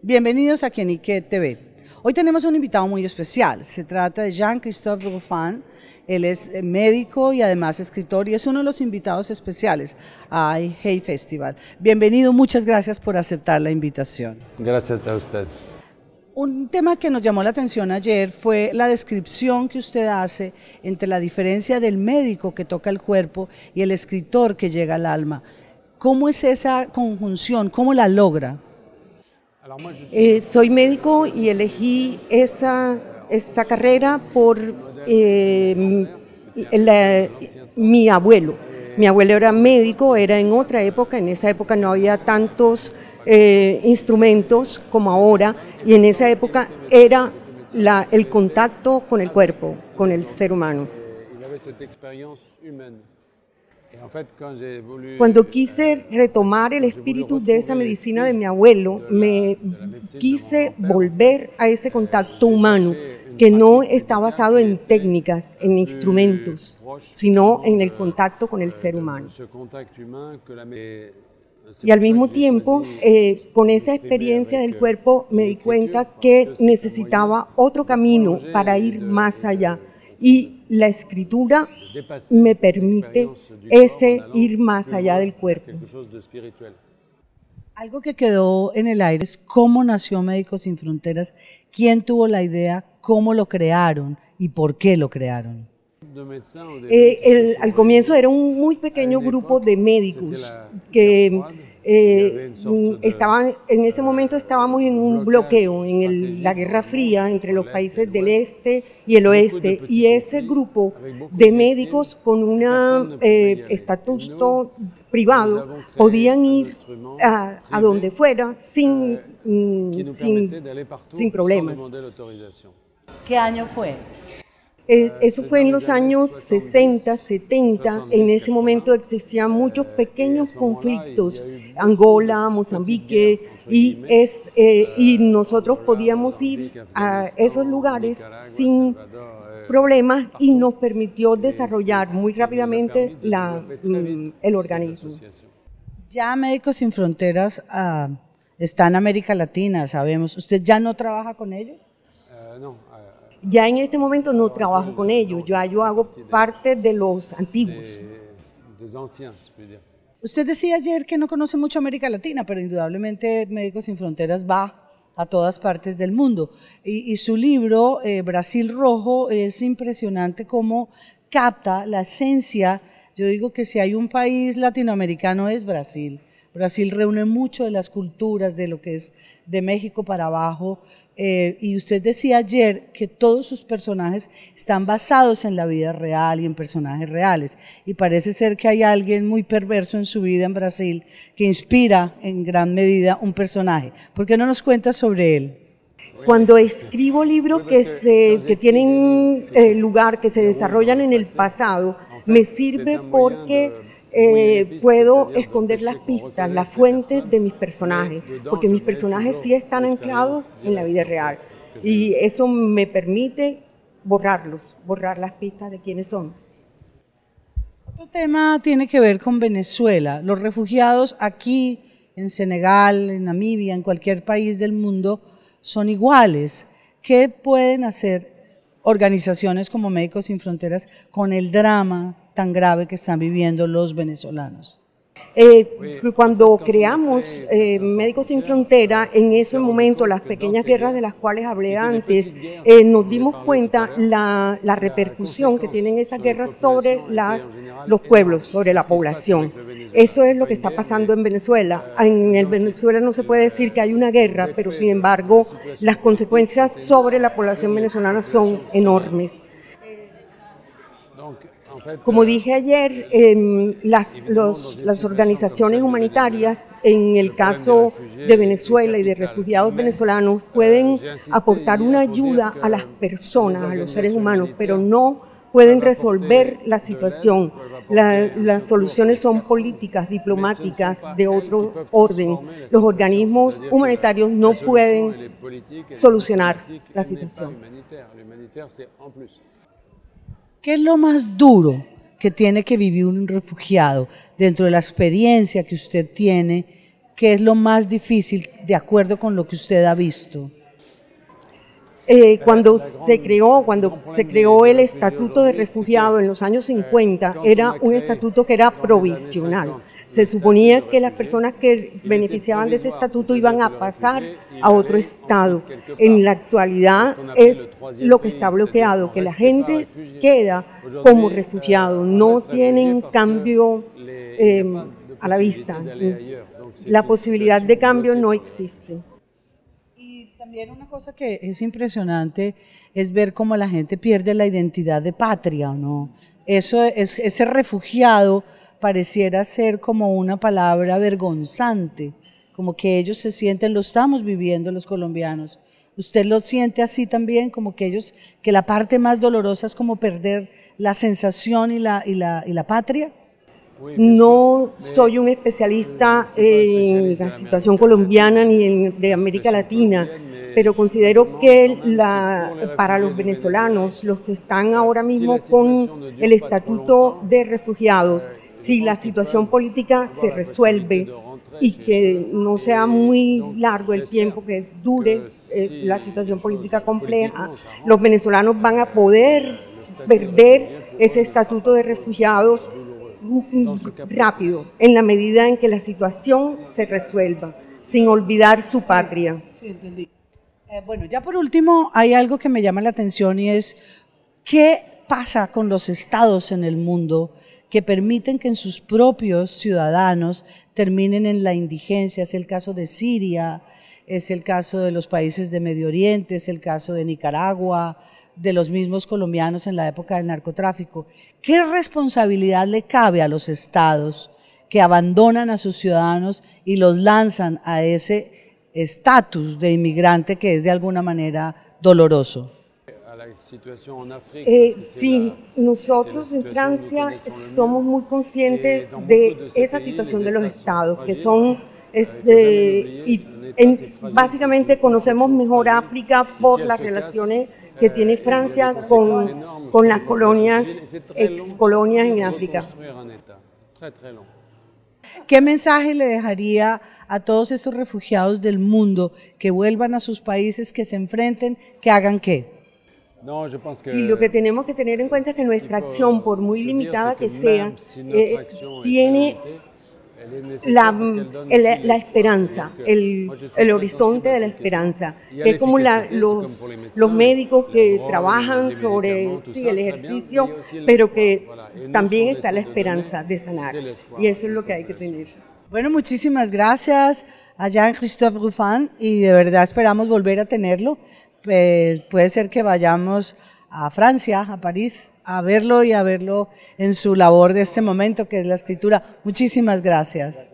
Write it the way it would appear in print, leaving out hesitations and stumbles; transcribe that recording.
Bienvenidos a Quienique TV. Hoy tenemos un invitado muy especial. Se trata de Jean-Christophe Ruffin. Él es médico y además escritor y es uno de los invitados especiales a Hey Festival. Bienvenido, muchas gracias por aceptar la invitación. Gracias a usted. Un tema que nos llamó la atención ayer fue la descripción que usted hace entre la diferencia del médico que toca el cuerpo y el escritor que llega al alma. ¿Cómo es esa conjunción? ¿Cómo la logra? Soy médico y elegí esa carrera por mi abuelo. Mi abuelo era médico, era en otra época, en esa época no había tantos instrumentos como ahora, y en esa época era el contacto con el cuerpo, con el ser humano. Cuando quise retomar el espíritu de esa medicina de mi abuelo, me quise volver a ese contacto humano que no está basado en técnicas, en instrumentos, sino en el contacto con el ser humano. Y al mismo tiempo, con esa experiencia del cuerpo, me di cuenta que necesitaba otro camino para ir más allá. Y la escritura me permite ir más allá del cuerpo. Algo que quedó en el aire es cómo nació Médicos Sin Fronteras, quién tuvo la idea, cómo lo crearon y por qué lo crearon. Al comienzo era un muy pequeño grupo de médicos que en ese momento estábamos en un bloqueo, en la Guerra Fría entre los países del este y el oeste, y ese grupo de médicos con un estatuto privado podían ir a donde fuera sin problemas. ¿Qué año fue? Eso fue en los años 60, 70, en ese momento existían muchos pequeños conflictos, Angola, Mozambique, y nosotros podíamos ir a esos lugares sin problemas y nos permitió desarrollar muy rápidamente el organismo. Ya Médicos Sin Fronteras está en América Latina, sabemos. ¿Usted ya no trabaja con ellos? No. Ya en este momento no trabajo con ellos, yo hago parte de los antiguos. Usted decía ayer que no conoce mucho América Latina, pero indudablemente Médicos Sin Fronteras va a todas partes del mundo. Y su libro, Brasil Rojo, es impresionante cómo capta la esencia. Yo digo que si hay un país latinoamericano es Brasil. Brasil reúne mucho de las culturas, de lo que es de México para abajo, y usted decía ayer que todos sus personajes están basados en la vida real y en personajes reales, y parece ser que hay alguien muy perverso en su vida en Brasil que inspira en gran medida un personaje. ¿Por qué no nos cuenta sobre él? Cuando escribo libros que tienen lugar, que se desarrollan en el pasado, me sirve porque puedo esconder las pistas, las fuentes de mis personajes, porque mis personajes sí están anclados en la vida real y eso me permite borrar las pistas de quiénes son. Otro tema tiene que ver con Venezuela. Los refugiados aquí, en Senegal, en Namibia, en cualquier país del mundo, son iguales. ¿Qué pueden hacer organizaciones como Médicos Sin Fronteras con el drama tan grave que están viviendo los venezolanos? Cuando creamos Médicos Sin Frontera, en ese momento, las pequeñas guerras de las cuales hablé antes, nos dimos cuenta la repercusión que tienen esas guerras sobre los pueblos, sobre la población. Eso es lo que está pasando en Venezuela. En Venezuela no se puede decir que hay una guerra, pero sin embargo las consecuencias sobre la población venezolana son enormes. Como dije ayer, las organizaciones humanitarias, en el caso de Venezuela y de refugiados venezolanos, pueden aportar una ayuda a las personas, a los seres humanos, pero no pueden resolver la situación. Las soluciones son políticas, diplomáticas, de otro orden. Los organismos humanitarios no pueden solucionar la situación. ¿Qué es lo más duro que tiene que vivir un refugiado dentro de la experiencia que usted tiene ¿qué es lo más difícil de acuerdo con lo que usted ha visto? Cuando se creó el Estatuto de Refugiado en los años 50, era un estatuto que era provisional. Se suponía que las personas que beneficiaban de ese estatuto iban a pasar a otro estado. En la actualidad es lo que está bloqueado, que la gente queda como refugiado, no tienen cambio a la vista. La posibilidad de cambio no existe. También una cosa que es impresionante es ver cómo la gente pierde la identidad de patria, ¿no? Ese refugiado pareciera ser como una palabra vergonzante, como que ellos se sienten, lo estamos viviendo los colombianos. ¿Usted lo siente así también, como que que la parte más dolorosa es como perder la sensación y la patria? No soy un especialista en la situación colombiana ni de América Latina, pero considero que para los venezolanos, los que están ahora mismo con el Estatuto de Refugiados, si la situación política se resuelve y que no sea muy largo el tiempo que dure la situación política compleja, los venezolanos van a poder perder ese Estatuto de Refugiados rápido, en la medida en que la situación se resuelva, sin olvidar su patria. Sí, entendí. Bueno, ya por último, hay algo que me llama la atención y es, ¿qué pasa con los estados en el mundo que permiten que en sus propios ciudadanos terminen en la indigencia? Es el caso de Siria, es el caso de los países de Medio Oriente, es el caso de Nicaragua, de los mismos colombianos en la época del narcotráfico. ¿Qué responsabilidad le cabe a los estados que abandonan a sus ciudadanos y los lanzan a ese estatus de inmigrante que es de alguna manera doloroso? Sí, nosotros en Francia somos muy conscientes de esa situación de los estados, que son, básicamente conocemos mejor África por las relaciones que tiene Francia con las colonias, excolonias en África. ¿Qué mensaje le dejaría a todos estos refugiados del mundo que vuelvan a sus países, que se enfrenten, que hagan qué? Sí, lo que tenemos que tener en cuenta es que nuestra acción, por muy limitada que sea, tiene la esperanza, el horizonte de la esperanza, que es como los médicos que trabajan sobre el ejercicio, pero que también está la esperanza de sanar, y eso es lo que hay que tener. Bueno, muchísimas gracias a Jean-Christophe Rufin, y de verdad esperamos volver a tenerlo. Puede ser que vayamos a Francia, a París, a verlo y a verlo en su labor de este momento, que es la escritura. Muchísimas gracias.